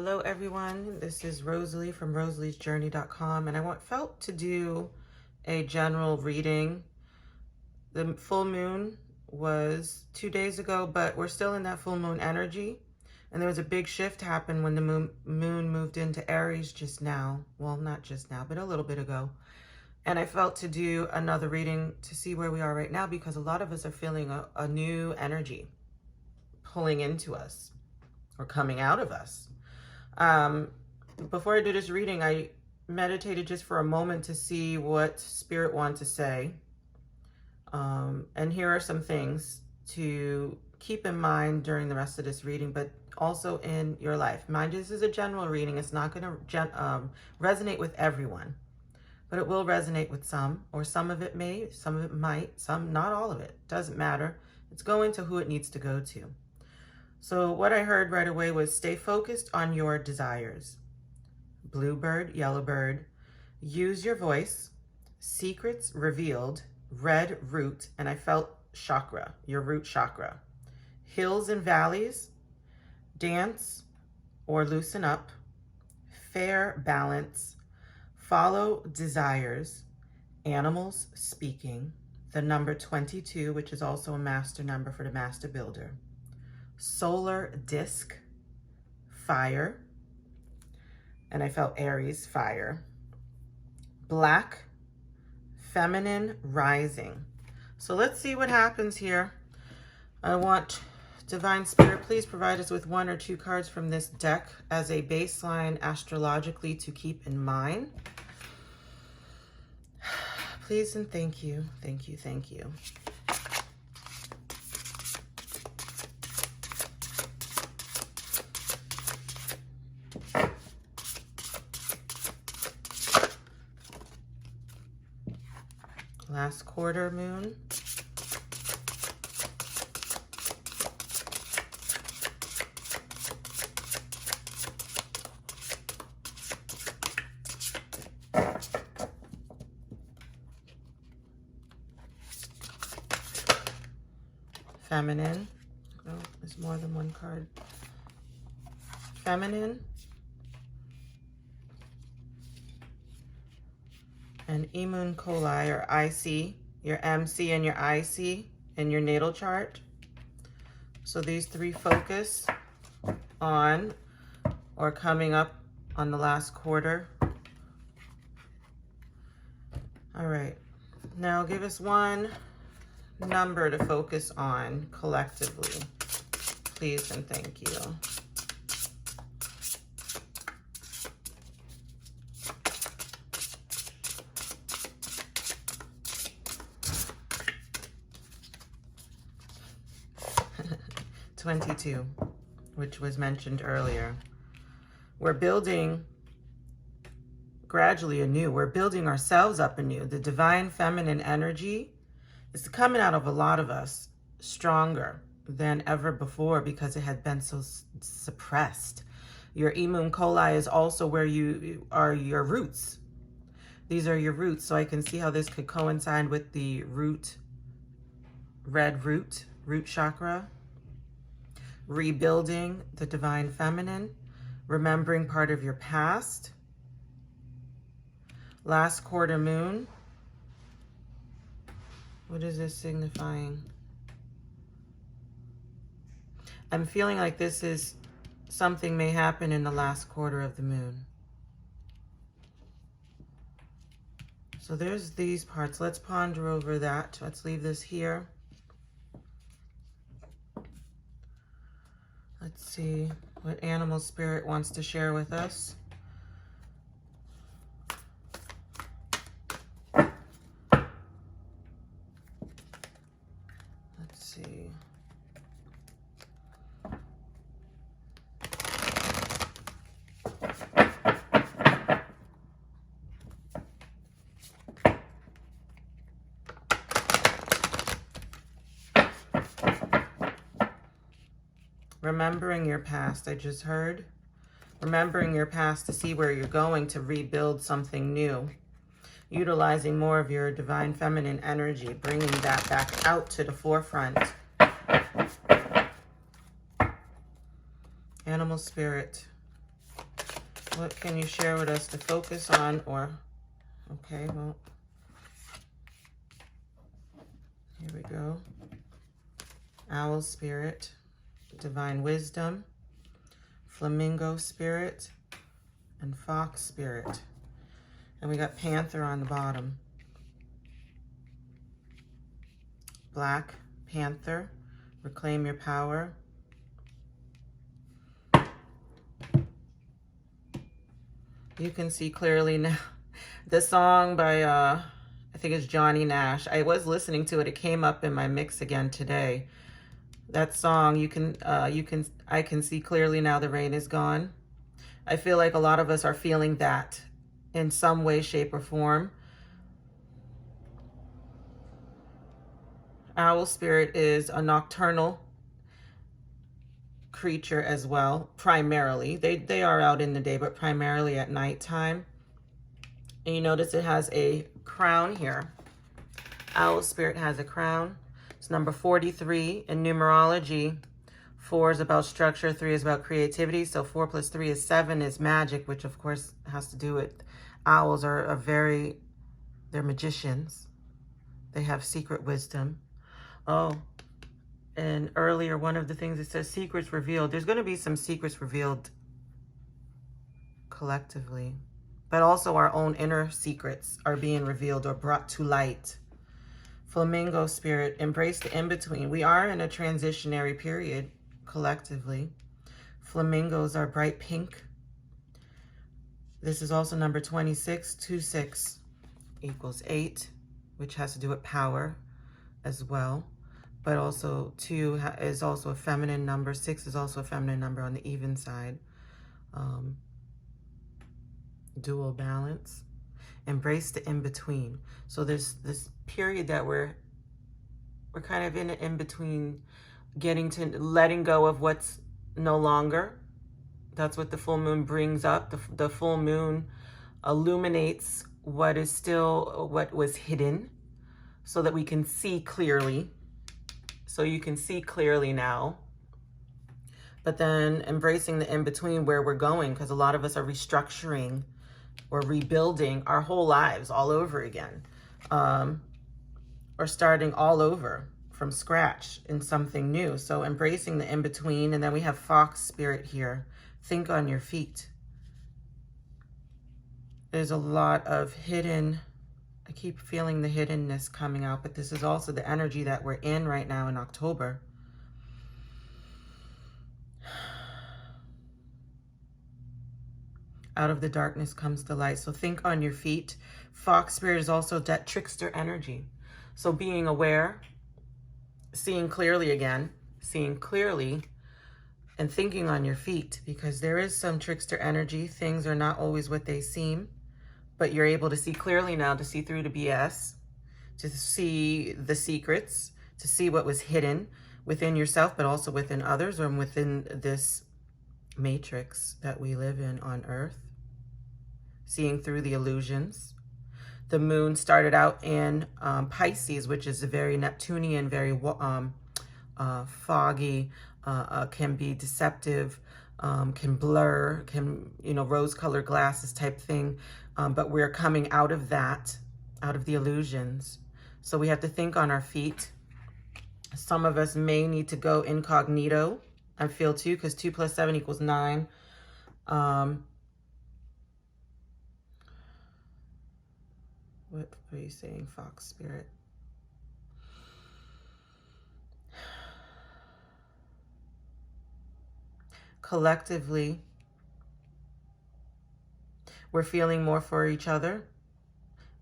Hello everyone, this is Rosalie from rosaliesjourney.com, and felt to do a general reading. The full moon was 2 days ago, but we're still in that full moon energy, and there was a big shift happen when the moon moved into Aries just now. Well, not just now, but a little bit ago. And I felt to do another reading to see where we are right now, because a lot of us are feeling a new energy pulling into us or coming out of us. Before I do this reading, I meditated just for a moment to see what Spirit wanted to say. And here are some things to keep in mind during the rest of this reading, but also in your life. Mind you, this is a general reading. It's not going to resonate with everyone, but it will resonate with some, or some of it may, some of it might, some, not all of it. Doesn't matter. It's going to who it needs to go to. So what I heard right away was stay focused on your desires. Bluebird, yellowbird, use your voice, secrets revealed, red root, and I felt chakra, your root chakra. Hills and valleys, dance or loosen up, fair balance, follow desires, animals speaking, the number 22, which is also a master number for the master builder. Solar disc, fire, and I felt Aries, fire. Black, feminine, rising. So let's see what happens here. I want Divine Spirit, please provide us with 1 or 2 cards from this deck as a baseline astrologically to keep in mind. Please and thank you, thank you, thank you. Last quarter moon. Feminine. Oh, there's more than one card. Feminine. And Emun Coli, or IC, your MC and your IC in your natal chart. So these 3 focus on or coming up on the last quarter. All right, now give us one number to focus on collectively, please and thank you. (22), which was mentioned earlier. We're building gradually anew. We're building ourselves up anew. The divine feminine energy is coming out of a lot of us stronger than ever before because it had been so suppressed. Your Emun Coli is also where you are, your roots. These are your roots. So I can see how this could coincide with the root, red root chakra. Rebuilding the divine feminine, remembering part of your past. Last quarter moon. What is this signifying? I'm feeling like this is something may happen in the last quarter of the moon. So there's these parts. Let's ponder over that. Let's leave this here. Let's see what animal spirit wants to share with us. Let's see. Remembering your past, I just heard. Remembering your past to see where you're going to rebuild something new. Utilizing more of your divine feminine energy, bringing that back out to the forefront. Animal spirit. What can you share with us to focus on? Or, okay, well, here we go. Owl spirit, divine wisdom, flamingo spirit, and fox spirit. And we got panther on the bottom. Black panther, reclaim your power. You can see clearly now. The song by, I think it's Johnny Nash. I was listening to it. It came up in my mix again today. That song, I can see clearly now the rain is gone. I feel like a lot of us are feeling that in some way, shape, or form. Owl spirit is a nocturnal creature as well, primarily. They are out in the day, but primarily at nighttime. And you notice it has a crown here. Owl spirit has a crown. It's number 43 in numerology. 4 is about structure, 3 is about creativity. So 4 plus 3 is 7, is magic, which of course has to do with owls they're magicians. They have secret wisdom. Oh, and earlier, one of the things it says, secrets revealed. There's going to be some secrets revealed collectively, but also our own inner secrets are being revealed or brought to light. Flamingo spirit, embrace the in-between. We are in a transitionary period collectively. Flamingos are bright pink. This is also number 26. 26 equals 8, which has to do with power as well. But also 2 is also a feminine number. 6 is also a feminine number on the even side. Dual balance. Embrace the in-between. So there's this period that we're kind of in an in-between, getting to letting go of what's no longer. That's what the full moon brings up. The full moon illuminates what is still, what was hidden, so that we can see clearly. So you can see clearly now. But then embracing the in-between, where we're going, because a lot of us are restructuring or rebuilding our whole lives all over again. Or starting all over from scratch in something new. So embracing the in-between. And then we have fox spirit here. Think on your feet. There's a lot of hidden, I keep feeling the hiddenness coming out, but this is also the energy that we're in right now in October. Out of the darkness comes the light. So think on your feet. Fox spirit is also that trickster energy. So being aware, seeing clearly again, seeing clearly, and thinking on your feet, because there is some trickster energy. Things are not always what they seem, but you're able to see clearly now, to see through the BS, to see the secrets, to see what was hidden within yourself, but also within others, or within this matrix that we live in on Earth. Seeing through the illusions. The moon started out in Pisces, which is a very Neptunian, very foggy, can be deceptive, can blur, can, rose-colored glasses type thing. But we're coming out of that, out of the illusions. So we have to think on our feet. Some of us may need to go incognito, I feel too, because 2 plus 7 equals 9. What are you saying, fox spirit? Collectively, we're feeling more for each other.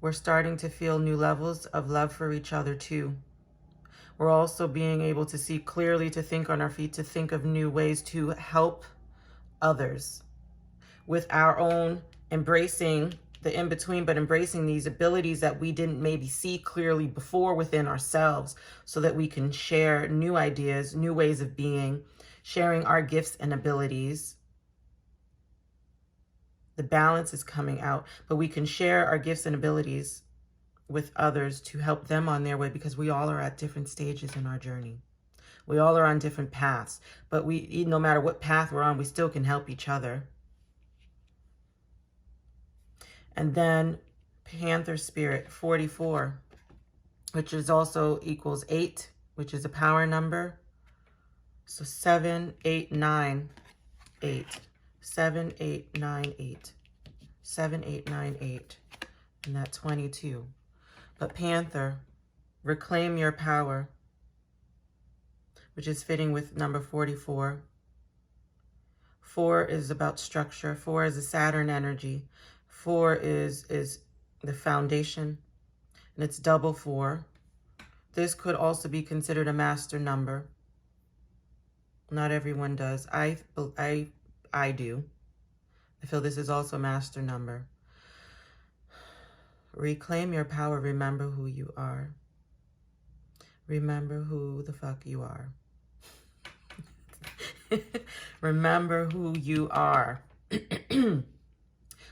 We're starting to feel new levels of love for each other too. We're also being able to see clearly, to think on our feet, to think of new ways to help others with our own embracing the in-between, but embracing these abilities that we didn't maybe see clearly before within ourselves, so that we can share new ideas, new ways of being, sharing our gifts and abilities. The balance is coming out, but we can share our gifts and abilities with others to help them on their way, because we all are at different stages in our journey. We all are on different paths, but no matter what path we're on, we still can help each other. And then Panther Spirit, 44, which is also equals 8, which is a power number. So 7, 8, 9, 8. 7, 8, 9, 8. 7, 8, 9, 8. And that 22. But Panther, reclaim your power, which is fitting with number 44. 4 is about structure. 4 is a Saturn energy. 4 is the foundation, and it's double 4. This could also be considered a master number. Not everyone does. I do. I feel this is also a master number. Reclaim your power. Remember who you are. Remember who the fuck you are. Remember who you are.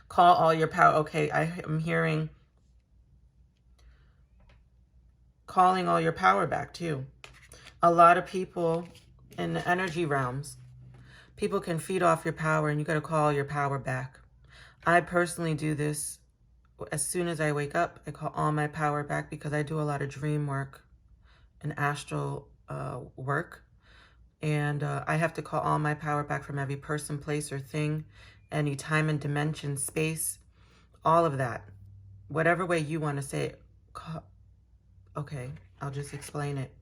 Call all your power. Okay, I am hearing calling all your power back too. A lot of people in the energy realms, people can feed off your power, and you got to call your power back. I personally do this as soon as I wake up. I call all my power back because I do a lot of dream work and astral work. And I have to call all my power back from every person, place, or thing, any time and dimension, space, all of that. Whatever way you want to say it. Okay, I'll just explain it.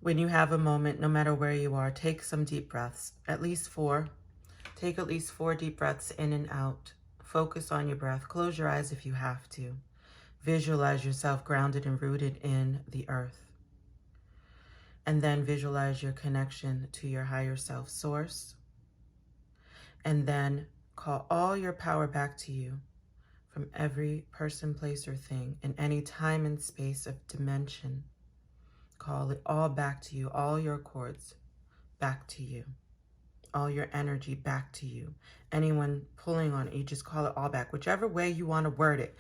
When you have a moment, no matter where you are, take some deep breaths, at least 4. Take at least 4 deep breaths in and out. Focus on your breath. Close your eyes if you have to. Visualize yourself grounded and rooted in the earth. And then visualize your connection to your higher self source. And then call all your power back to you from every person, place, or thing in any time and space of dimension. Call it all back to you, all your cords back to you, all your energy back to you. Anyone pulling on it, you just call it all back. Whichever way you want to word it,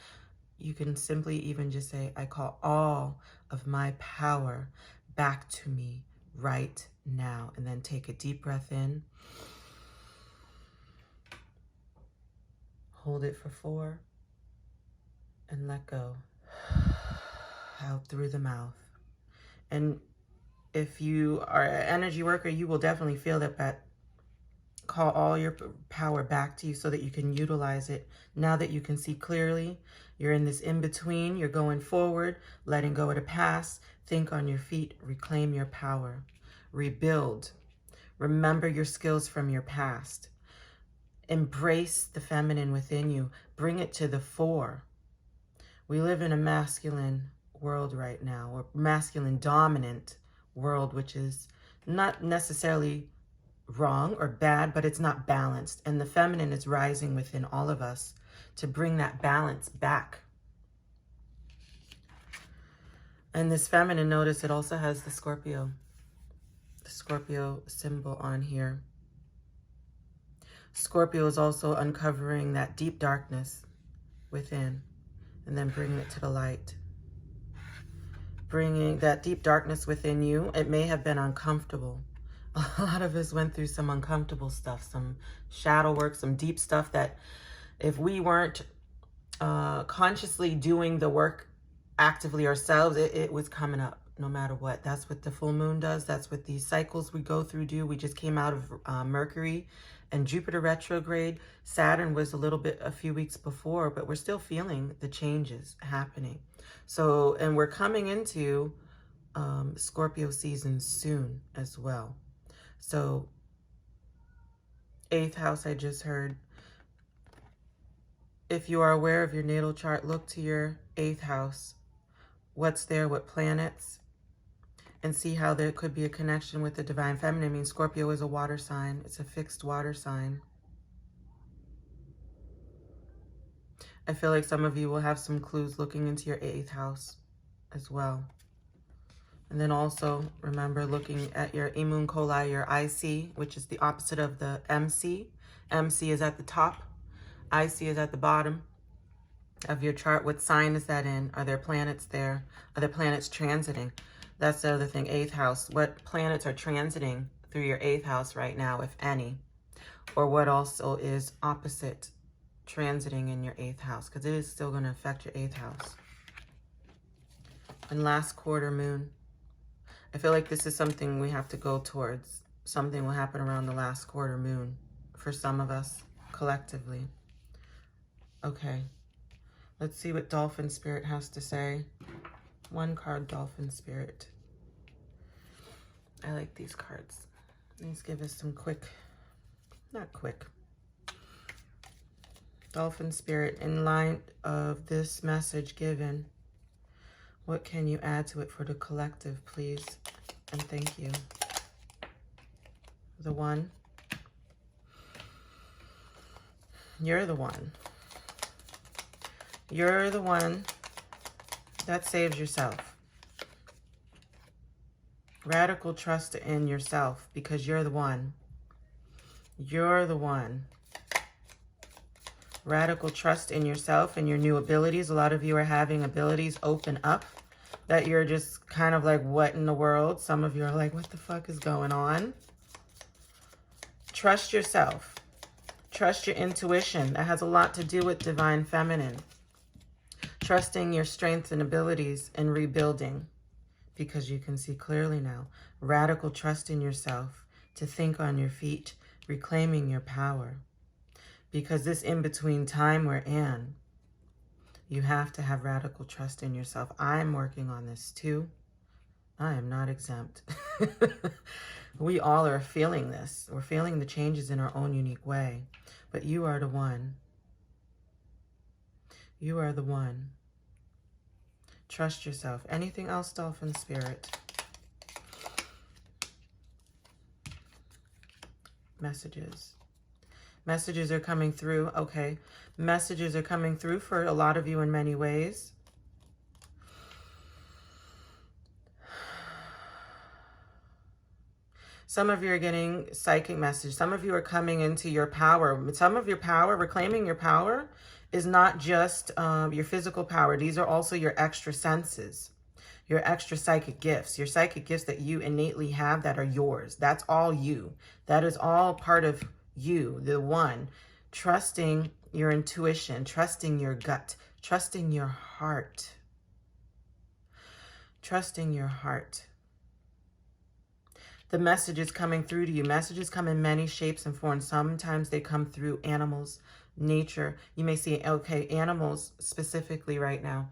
you can simply even just say, I call all of my power back to me right now. And then take a deep breath in. Hold it for 4. And let go. Out through the mouth. And if you are an energy worker, you will definitely feel that call all your power back to you so that you can utilize it. Now that you can see clearly, you're in this in-between, you're going forward, letting go of the past. Think on your feet, reclaim your power, rebuild. Remember your skills from your past. Embrace the feminine within you. Bring it to the fore. We live in a masculine world right now, or masculine dominant world, which is not necessarily wrong or bad, but it's not balanced. And the feminine is rising within all of us to bring that balance back. And this feminine, notice it also has the Scorpio symbol on here. Scorpio is also uncovering that deep darkness within and then bringing it to the light. Bringing that deep darkness within you. It may have been uncomfortable. A lot of us went through some uncomfortable stuff, some shadow work, some deep stuff that if we weren't consciously doing the work actively ourselves, it was coming up no matter what. That's what the full moon does. That's what these cycles we go through do. We just came out of Mercury and Jupiter retrograde. Saturn was a few weeks before, but we're still feeling the changes happening. So, and we're coming into Scorpio season soon as well. So 8th house, I just heard. If you are aware of your natal chart, look to your 8th house. What's there, what planets, and see how there could be a connection with the divine feminine. I mean, Scorpio is a water sign. It's a fixed water sign. I feel like some of you will have some clues looking into your 8th house as well. And then also remember looking at your Imun Coli, your IC, which is the opposite of the MC. MC is at the top. IC is at the bottom of your chart. What sign is that in? Are there planets there? Are there planets transiting? That's the other thing, 8th house. What planets are transiting through your 8th house right now, if any? or what also is opposite transiting in your 8th house, because it is still going to affect your 8th house. And last quarter moon. I feel like this is something we have to go towards. Something will happen around the last quarter moon for some of us collectively. Okay. Let's see what Dolphin Spirit has to say. One card, Dolphin Spirit. I like these cards. Let's give us some quick, not quick. Dolphin Spirit, in light of this message given, what can you add to it for the collective, please? And thank you. The one. You're the one. You're the one that saves yourself. Radical trust in yourself, because you're the one. You're the one. Radical trust in yourself and your new abilities. A lot of you are having abilities open up that you're just kind of like, what in the world? Some of you are like, what the fuck is going on? Trust yourself. Trust your intuition. That has a lot to do with divine feminine. Trusting your strengths and abilities and rebuilding, because you can see clearly now. Radical trust in yourself to think on your feet, reclaiming your power. Because this in-between time we're in, you have to have radical trust in yourself. I'm working on this too. I am not exempt. We all are feeling this. We're feeling the changes in our own unique way. But you are the one. You are the one. Trust yourself. Anything else, Dolphin Spirit? Messages. Messages are coming through. Okay. Messages are coming through for a lot of you in many ways. Some of you are getting psychic messages. Some of you are coming into your power. Some of your power, reclaiming your power, is not just your physical power. These are also your extra senses, your extra psychic gifts, your psychic gifts that you innately have that are yours. That's all you. That is all part of you, the one. Trusting your intuition, trusting your gut, trusting your heart. Trusting your heart. The messages coming through to you. Messages come in many shapes and forms. Sometimes they come through animals, nature. You may see, okay, animals specifically right now.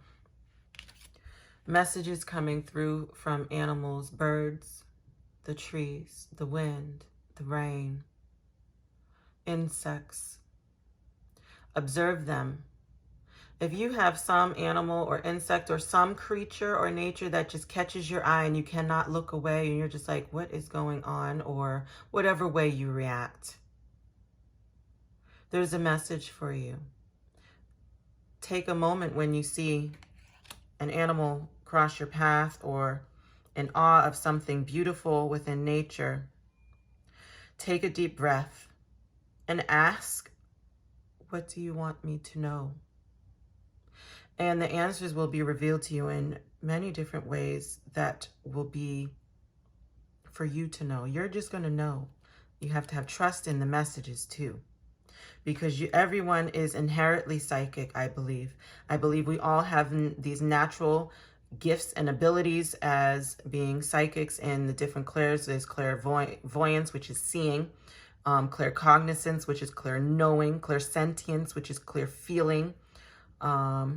Messages coming through from animals, birds, the trees, the wind, the rain, insects. Observe them. If you have some animal or insect or some creature or nature that just catches your eye and you cannot look away and you're just like, what is going on? Or whatever way you react, there's a message for you. Take a moment when you see an animal cross your path or in awe of something beautiful within nature. Take a deep breath and ask, what do you want me to know? And the answers will be revealed to you in many different ways that will be for you to know. You're just going to know. You have to have trust in the messages too. Because everyone is inherently psychic, I believe. I believe we all have these natural gifts and abilities as being psychics in the different clairs. There's clairvoyance, which is seeing. Claircognizance, which is clear knowing. Clairsentience, which is clear feeling. I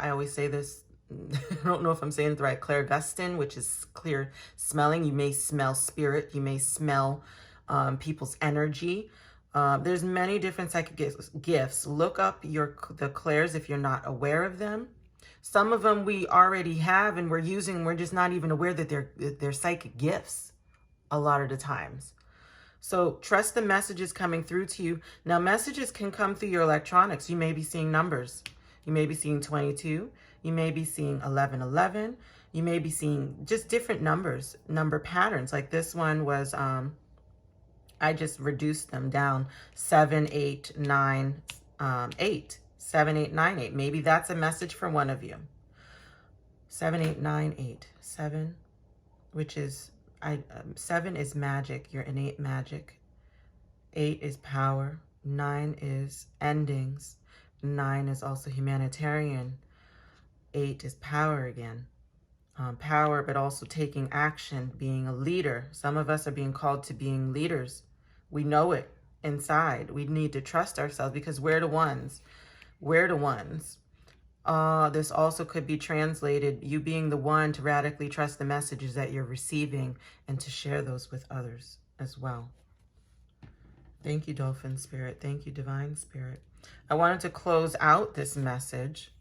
always say this, I don't know if I'm saying it right, clairgustin, which is clear smelling. You may smell spirit. You may smell people's energy. There's many different psychic gifts. Look up the clairs if you're not aware of them. Some of them we already have and we're using. We're just not even aware that they're psychic gifts a lot of the times. So trust the messages coming through to you. Now, messages can come through your electronics. You may be seeing numbers. You may be seeing 22. You may be seeing 1111. You may be seeing just different numbers, number patterns. Like this one was, I just reduced them down, 7, 8, 9, 8. 7, 8, 9, 8. Maybe that's a message for one of you. 7, 8, 9, 8. 7, which is, 7 is magic, your innate magic. 8 is power. 9 is endings. 9 is also humanitarian. 8 is power again. Power, but also taking action, being a leader. Some of us are being called to being leaders. We know it inside. We need to trust ourselves because we're the ones. We're the ones. This also could be translated, you being the one to radically trust the messages that you're receiving and to share those with others as well. Thank you, Dolphin Spirit. Thank you, Divine Spirit. I wanted to close out this message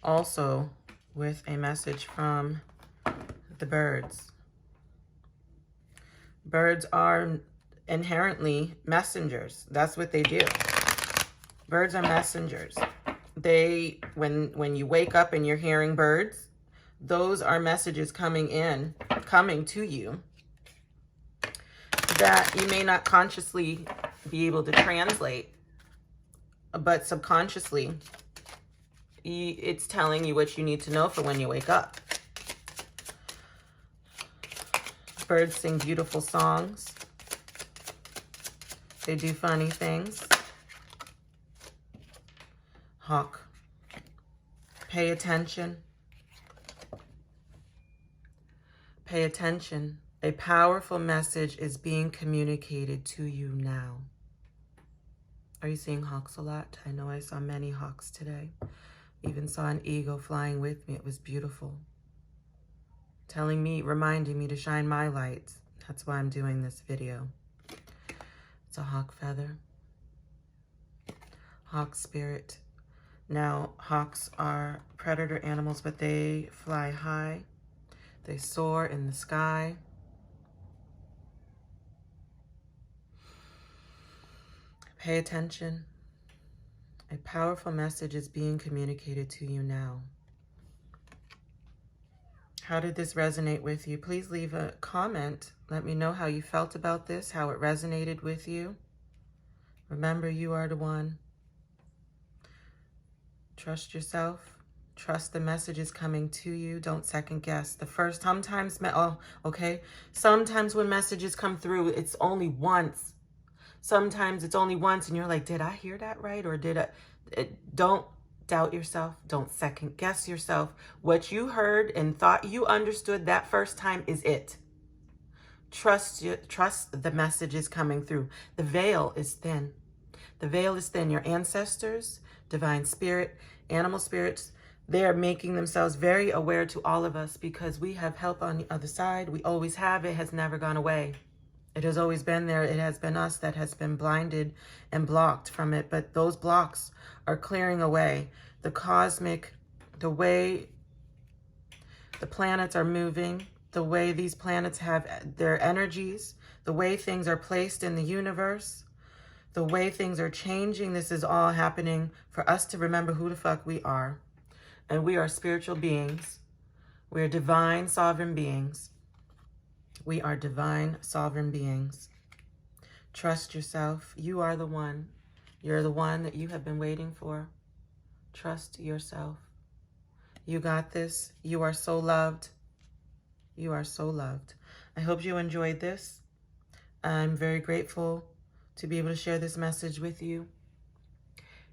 also with a message from the birds. Birds are inherently messengers. That's what they do. Birds are messengers. They, when you wake up and you're hearing birds, those are messages coming to you that you may not consciously be able to translate, but subconsciously, it's telling you what you need to know for when you wake up. Birds sing beautiful songs. They do funny things. Hawk, pay attention. Pay attention. A powerful message is being communicated to you now. Are you seeing hawks a lot? I know I saw many hawks today. Even saw an eagle flying with me. It was beautiful. Telling me, reminding me to shine my light. That's why I'm doing this video. It's a hawk feather. Hawk spirit. Now, hawks are predator animals, but they fly high. They soar in the sky. Pay attention. A powerful message is being communicated to you now. How did this resonate with you? Please leave a comment. Let me know how you felt about this, how it resonated with you. Remember, you are the one. Trust yourself. Trust the messages coming to you. Don't second guess. Sometimes when messages come through, it's only once. Sometimes it's only once and you're like, did I hear that right? Or don't doubt yourself. Don't second guess yourself. What you heard and thought you understood that first time is it. Trust the messages coming through. The veil is thin. The veil is thin. Your ancestors, divine spirit, animal spirits, they are making themselves very aware to all of us because we have help on the other side. We always have. It has never gone away. It has always been there. It has been us that has been blinded and blocked from it. But those blocks are clearing away. The way the planets are moving, the way these planets have their energies, the way things are placed in the universe, the way things are changing, this is all happening for us to remember who the fuck we are. And we are spiritual beings. We are divine sovereign beings. We are divine sovereign beings. Trust yourself. You are the one. You're the one that you have been waiting for. Trust yourself. You got this. You are so loved. You are so loved. I hope you enjoyed this. I'm very grateful to be able to share this message with you.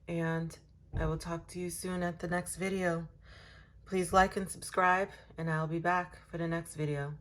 And I will talk to you soon at the next video. Please like and subscribe, and I'll be back for the next video.